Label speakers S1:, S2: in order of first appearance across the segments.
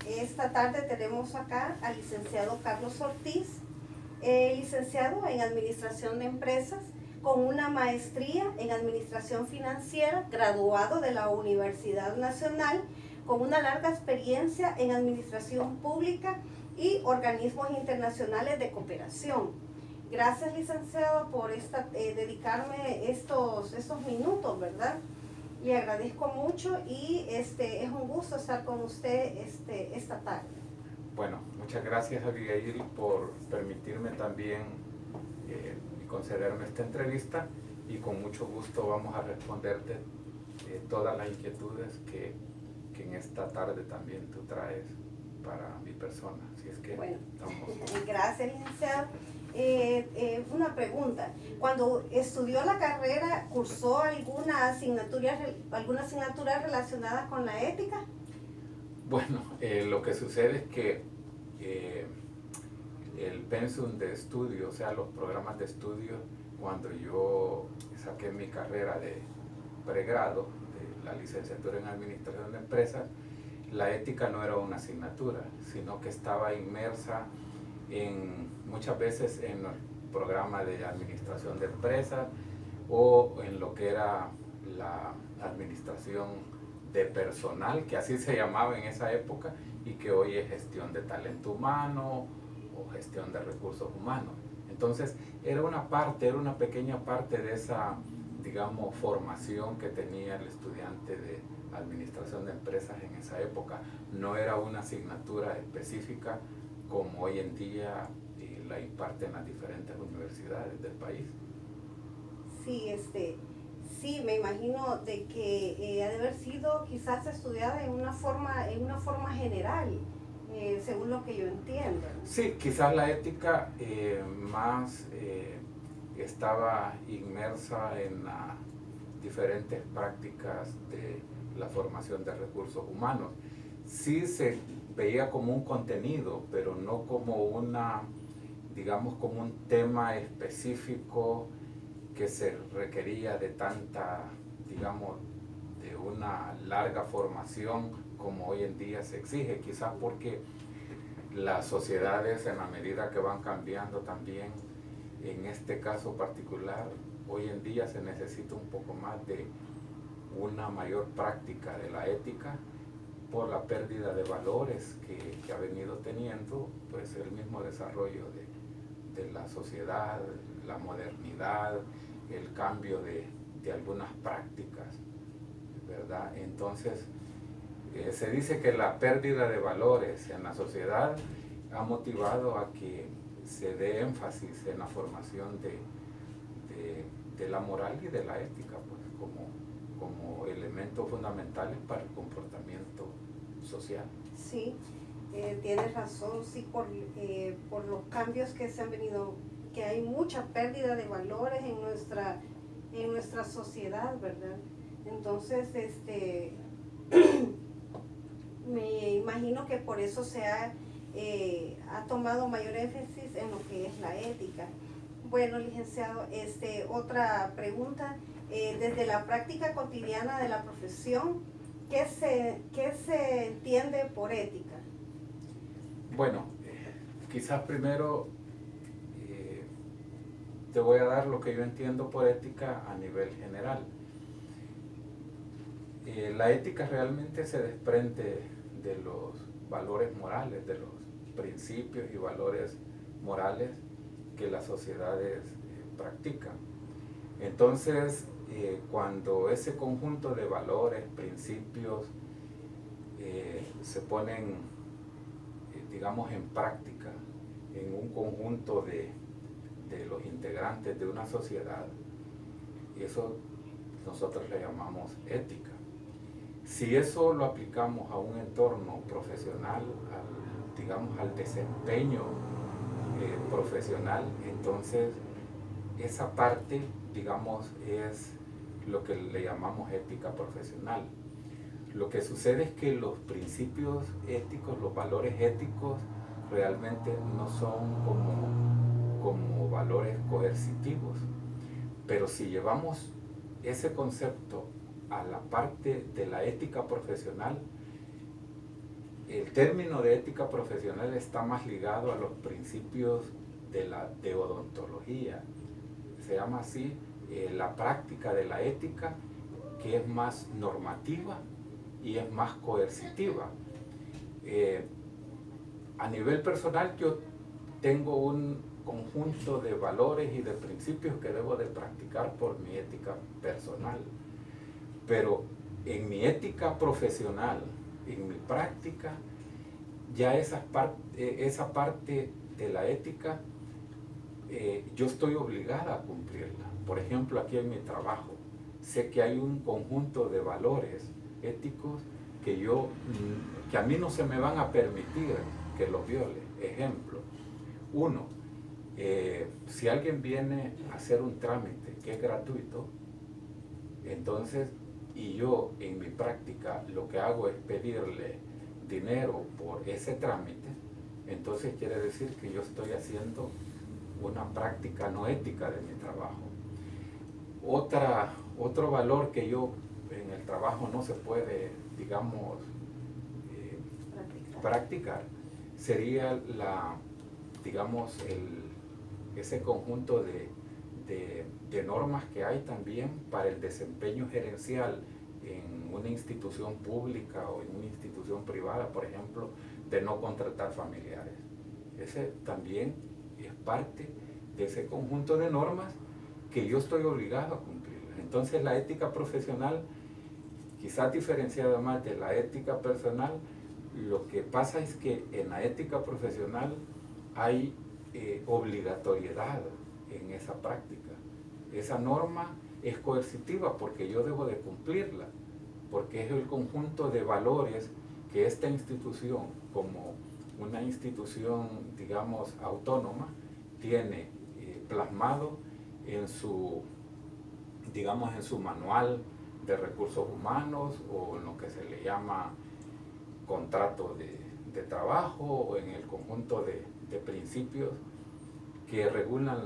S1: esta tarde tenemos acá al licenciado Carlos Ortiz, licenciado en Administración de Empresas, con una maestría en Administración Financiera, graduado de la Universidad Nacional, con una larga experiencia en Administración Pública y organismos internacionales de cooperación. Gracias, licenciado, por dedicarme estos minutos, ¿verdad? Le agradezco mucho y es un gusto estar con usted esta tarde.
S2: Bueno, muchas gracias, Abigail, por permitirme también y concederme esta entrevista, y con mucho gusto vamos a responderte todas las inquietudes que en esta tarde también tú traes para mi persona. Así es que
S1: bueno,
S2: estamos...
S1: Gracias, licenciado. Una pregunta. Cuando estudió la carrera, ¿cursó alguna asignatura relacionada con la ética?
S2: Bueno, lo que sucede es que el pensum de estudio, o sea, los programas de estudio, cuando yo saqué mi carrera de pregrado, de la licenciatura en Administración de Empresas, la ética no era una asignatura, sino que estaba inmersa muchas veces en el programa de Administración de Empresas o en lo que era la administración de personal, que así se llamaba en esa época, y que hoy es gestión de talento humano o gestión de recursos humanos. Entonces era una pequeña parte de esa, digamos, formación que tenía el estudiante de Administración de Empresas en esa época. No era una asignatura específica como hoy en día la imparten las diferentes universidades del país.
S1: Sí, sí, me imagino de que ha de haber sido quizás estudiada en una forma general, según lo que yo entiendo.
S2: Sí, quizás la ética más estaba inmersa en las diferentes prácticas de la formación de recursos humanos. Sí se veía como un contenido, pero no como digamos, como un tema específico que se requería de tanta, digamos, de una larga formación como hoy en día se exige, quizás porque las sociedades, en la medida que van cambiando también, en este caso particular, hoy en día se necesita un poco más de una mayor práctica de la ética por la pérdida de valores que ha venido teniendo pues el mismo desarrollo de la sociedad, la modernidad, el cambio de algunas prácticas, ¿verdad? Entonces se dice que la pérdida de valores en la sociedad ha motivado a que se dé énfasis en la formación de la moral y de la ética, pues, como elementos fundamentales para el comportamiento social.
S1: Sí, tienes razón, sí, por los cambios que se han venido, que hay mucha pérdida de valores en nuestra sociedad, ¿verdad? Entonces, me imagino que por eso ha tomado mayor énfasis en lo que es la ética. Bueno, licenciado, otra pregunta. Desde la práctica cotidiana de la profesión, ¿qué se entiende por ética?
S2: Bueno, quizás primero te voy a dar lo que yo entiendo por ética a nivel general. La ética realmente se desprende de los valores morales, de los principios y valores morales que las sociedades practican. Entonces, cuando ese conjunto de valores, principios, se ponen, digamos, en práctica en un conjunto de los integrantes de una sociedad, eso nosotros le llamamos ética. Si eso lo aplicamos a un entorno profesional, digamos, al desempeño profesional, entonces esa parte, digamos, es lo que le llamamos ética profesional. Lo que sucede es que los principios éticos, los valores éticos, realmente no son como valores coercitivos. Pero si llevamos ese concepto a la parte de la ética profesional, el término de ética profesional está más ligado a los principios de la deodontología. Se llama así la práctica de la ética, que es más normativa y es más coercitiva. A nivel personal, yo tengo un conjunto de valores y de principios que debo de practicar por mi ética personal, pero en mi ética profesional, en mi práctica, ya esa parte de la ética yo estoy obligada a cumplirla. Por ejemplo, aquí en mi trabajo sé que hay un conjunto de valores éticos que a mí no se me van a permitir que los viole. Ejemplo, uno, si alguien viene a hacer un trámite que es gratuito, entonces, y yo en mi práctica lo que hago es pedirle dinero por ese trámite, entonces quiere decir que yo estoy haciendo una práctica no ética de mi trabajo. Otro valor que yo en el trabajo no se puede, digamos, practicar sería ese conjunto de normas que hay también para el desempeño gerencial en una institución pública o en una institución privada, por ejemplo, de no contratar familiares. Ese también es parte de ese conjunto de normas que yo estoy obligado a cumplir. Entonces la ética profesional, quizás diferenciada más de la ética personal, lo que pasa es que en la ética profesional hay obligatoriedad en esa práctica. Esa norma es coercitiva porque yo debo de cumplirla, porque es el conjunto de valores que esta institución, como una institución, digamos, autónoma, tiene plasmado en su manual de recursos humanos, o en lo que se le llama contrato de trabajo, o en el conjunto de principios que regulan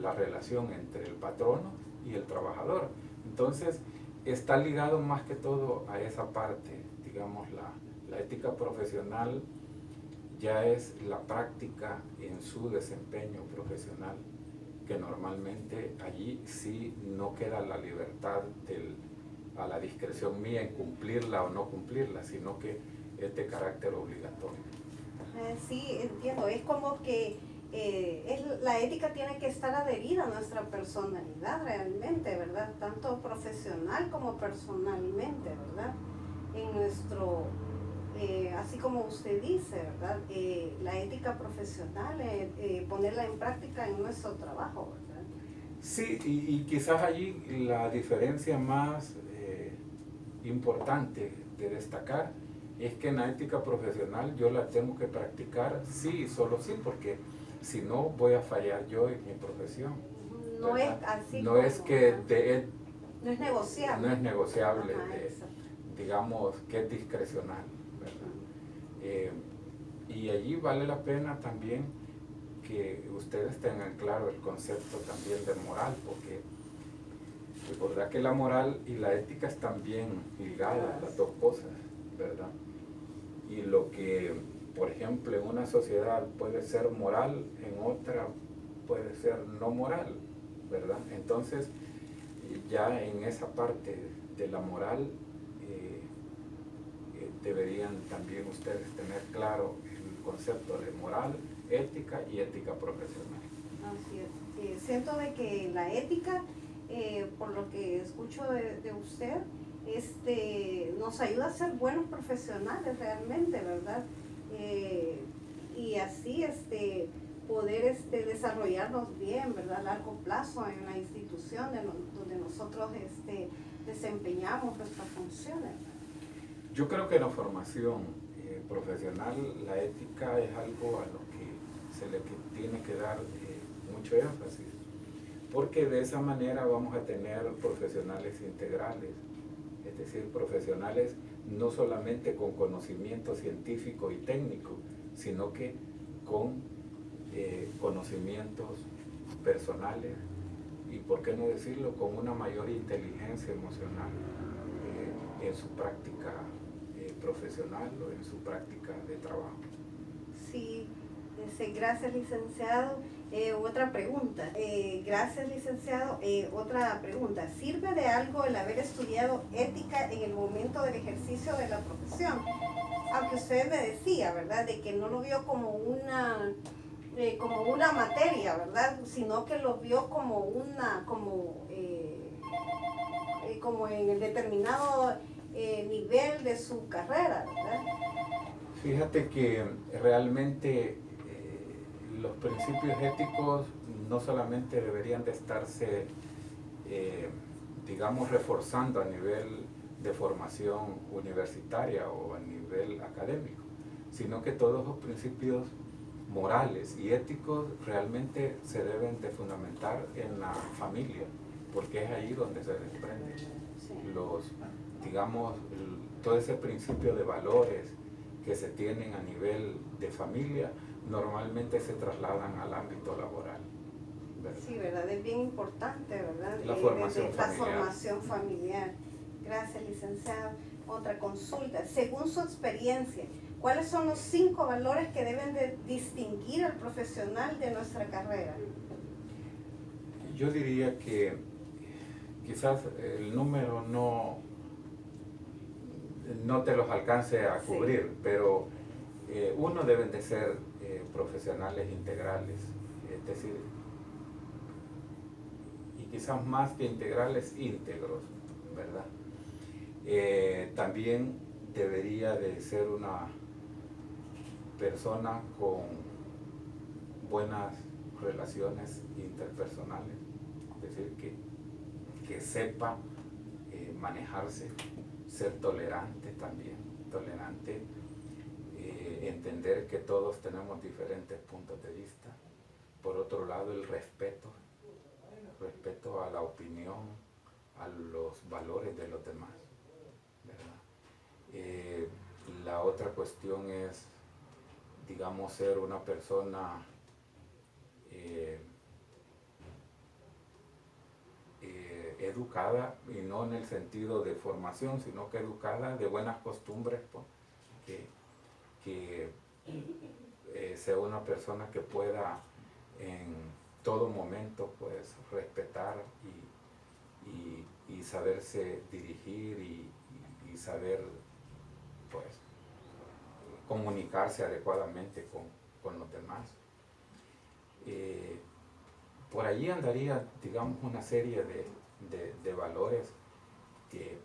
S2: la relación entre el patrono y el trabajador. Entonces, está ligado más que todo a esa parte, digamos, la ética profesional ya es la práctica en su desempeño profesional, que normalmente allí sí no queda la libertad a la discreción mía en cumplirla o no cumplirla, sino que es de carácter obligatorio.
S1: Sí, entiendo. Es como que la ética tiene que estar adherida a nuestra personalidad realmente, ¿verdad? Tanto profesional como personalmente, ¿verdad? En nuestro, así como usted dice, ¿verdad? La ética profesional, ponerla en práctica en nuestro trabajo, ¿verdad?
S2: Sí, y quizás allí la diferencia más importante de destacar es que en la ética profesional yo la tengo que practicar sí y solo sí, porque si no voy a fallar yo en mi profesión.
S1: No
S2: ¿verdad?
S1: es así.
S2: No es que
S1: no es negociable.
S2: No es negociable,
S1: Ajá,
S2: digamos que es discrecional, ¿verdad? Y allí vale la pena también que ustedes tengan claro el concepto también de moral, porque recordad que la moral y la ética están bien ligadas, las dos cosas, ¿verdad? Y lo que, por ejemplo, en una sociedad puede ser moral, en otra puede ser no moral, ¿verdad? Entonces, ya en esa parte de la moral, deberían también ustedes tener claro el concepto de moral, ética y ética profesional.
S1: Así es. Siento de que la ética, por lo que escucho de usted, nos ayuda a ser buenos profesionales realmente, ¿verdad? Y así poder desarrollarnos bien, ¿verdad? A largo plazo en la institución donde nosotros desempeñamos nuestras funciones.
S2: Yo creo que en la formación profesional la ética es algo a lo que se le tiene que dar mucho énfasis, porque de esa manera vamos a tener profesionales integrales, es decir, profesionales no solamente con conocimiento científico y técnico, sino que con conocimientos personales y, por qué no decirlo, con una mayor inteligencia emocional en su práctica profesional o en su práctica de trabajo.
S1: Sí, gracias, licenciado. Otra pregunta. Gracias, licenciado. Otra pregunta. ¿Sirve de algo el haber estudiado ética en el momento del ejercicio de la profesión? Aunque usted me decía, ¿verdad?, de que no lo vio como una materia, ¿verdad?, sino que lo vio como como en el determinado nivel de su carrera, ¿verdad?
S2: Fíjate que realmente los principios éticos no solamente deberían de estarse, digamos, reforzando a nivel de formación universitaria o a nivel académico, sino que todos los principios morales y éticos realmente se deben de fundamentar en la familia, porque es ahí donde se desprenden todo ese principio de valores que se tienen a nivel de familia, normalmente se trasladan al ámbito laboral, ¿verdad?
S1: Sí, ¿verdad? Es bien importante, ¿verdad?
S2: La formación familiar.
S1: La formación familiar. Gracias, licenciado. Otra consulta. Según su experiencia, ¿cuáles son los 5 valores que deben de distinguir al profesional de nuestra carrera?
S2: Yo diría que quizás el número no te los alcance a cubrir, sí, pero uno deben de ser profesionales integrales, es decir, y quizás más que integrales, íntegros, ¿verdad? También debería de ser una persona con buenas relaciones interpersonales, es decir, que sepa manejarse, ser tolerante también, entender que todos tenemos diferentes puntos de vista. Por otro lado, el respeto a la opinión, a los valores de los demás, ¿verdad? La otra cuestión es, digamos, ser una persona educada, y no en el sentido de formación, sino que educada, de buenas costumbres, pues, que sea una persona que pueda en todo momento, pues, respetar y saberse dirigir y saber, pues, comunicarse adecuadamente con los demás. Por allí andaría, digamos, una serie de valores que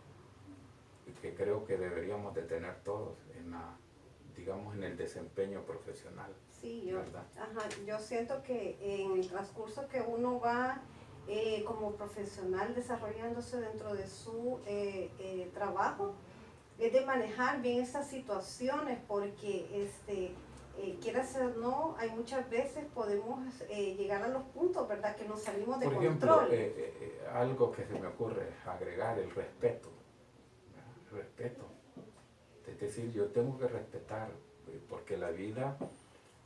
S2: creo que deberíamos de tener todos en el desempeño profesional.
S1: Sí, yo siento que en el transcurso que uno va como profesional desarrollándose dentro de su trabajo, es de manejar bien estas situaciones, porque quieras o no, hay muchas veces podemos llegar a los puntos, ¿verdad?, que nos salimos de control.
S2: Por ejemplo, algo que se me ocurre agregar, el respeto. Respeto. Es decir, yo tengo que respetar, porque la vida,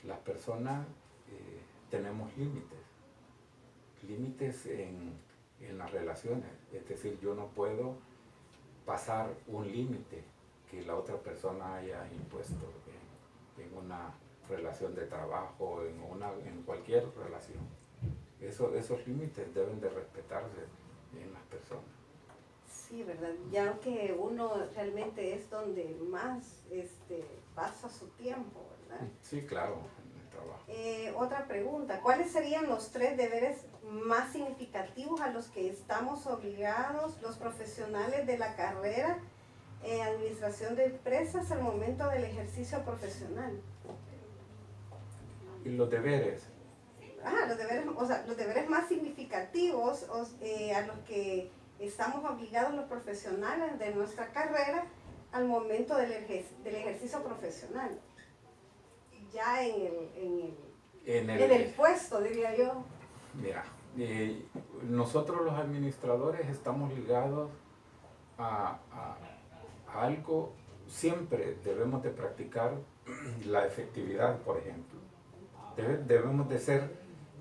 S2: las personas tenemos límites en las relaciones. Es decir, yo no puedo pasar un límite que la otra persona haya impuesto en una relación de trabajo, en cualquier relación. Esos límites deben de respetarse en las personas.
S1: Sí, ¿verdad? Ya que uno realmente es donde más pasa su tiempo, ¿verdad?
S2: Sí, claro, en el trabajo.
S1: Otra pregunta, ¿cuáles serían los 3 deberes más significativos a los que estamos obligados los profesionales de la carrera en administración de empresas al momento del ejercicio profesional?
S2: Y los deberes.
S1: Los deberes más significativos a los que estamos obligados los profesionales de nuestra carrera al momento del ejercicio profesional. Ya en el puesto, diría yo.
S2: Mira, nosotros los administradores estamos ligados a algo, siempre debemos de practicar la efectividad, por ejemplo. Debemos de ser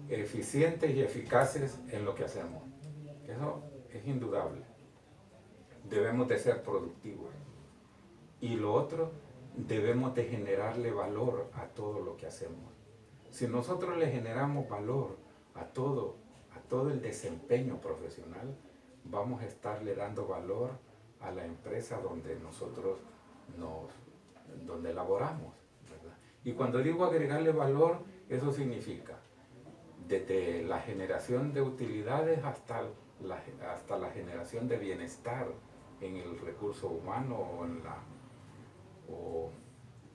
S2: eficientes y eficaces en lo que hacemos. Eso es indudable. Debemos de ser productivos. Y lo otro, debemos de generarle valor a todo lo que hacemos. Si nosotros le generamos valor a todo el desempeño profesional, vamos a estarle dando valor a la empresa donde nosotros donde laboramos, ¿verdad? Y cuando digo agregarle valor, eso significa desde la generación de utilidades hasta la generación de bienestar en el recurso humano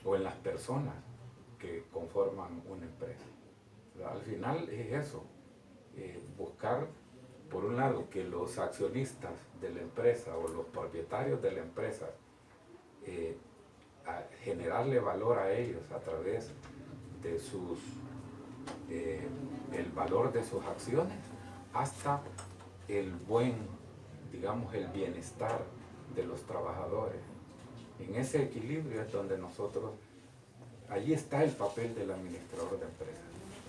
S2: o en las personas que conforman una empresa, ¿verdad? Al final es eso, buscar, por un lado, que los accionistas de la empresa o los propietarios de la empresa, a generarle valor a ellos a través de el valor de sus acciones, hasta el digamos, el bienestar de los trabajadores. En ese equilibrio es donde allí está el papel del administrador de empresas,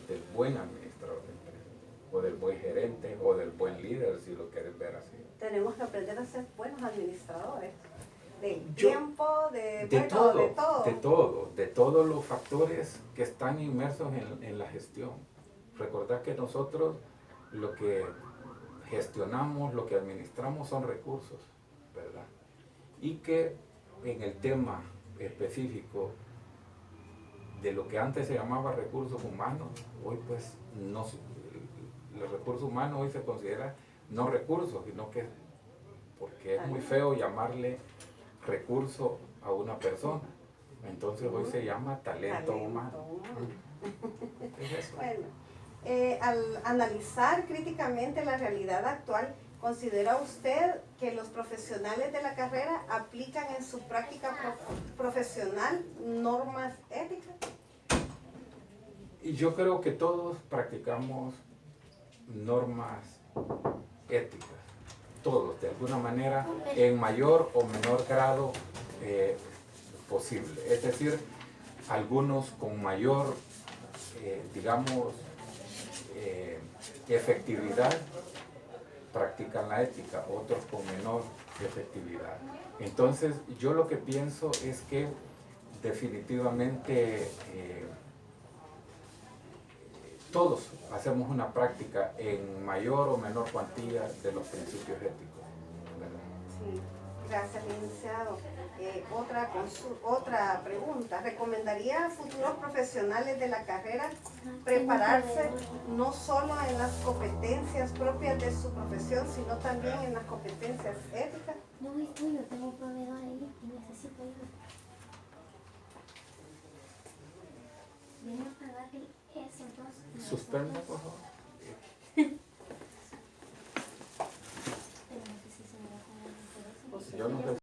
S2: del buen administrador de empresas, o del buen gerente, o del buen líder, si lo quieres ver así.
S1: Tenemos que aprender a ser buenos administradores. Del
S2: Yo-
S1: tiempo,
S2: De todos los factores que están inmersos en la gestión. Recordad que nosotros lo que gestionamos, lo que administramos son recursos, ¿verdad? Y que en el tema específico de lo que antes se llamaba recursos humanos, hoy pues no, los recursos humanos hoy se considera no recursos, sino que, porque es muy feo llamarle recurso a una persona, entonces hoy se llama talento humano. Es eso.
S1: Bueno, al analizar críticamente la realidad actual, ¿considera usted que los profesionales de la carrera aplican en su práctica profesional normas éticas?
S2: Y yo creo que todos practicamos normas éticas, todos, de alguna manera, en mayor o menor grado posible. Es decir, algunos con mayor, digamos, efectividad practican la ética, otros con menor efectividad. Entonces, yo lo que pienso es que definitivamente todos hacemos una práctica en mayor o menor cuantía de los principios éticos, ¿verdad?
S1: Sí, gracias, licenciado. Otra pregunta. ¿Recomendaría a futuros profesionales de la carrera prepararse no solo en las competencias propias de su profesión, sino también en las competencias éticas?
S3: No es tuyo, tengo un proveedor ahí y necesito ayuda. Viene a pagar eso entonces.
S2: Suspenda, por favor.
S3: Pero no sé si se me va a poner el teléfono.
S2: Yo no sé.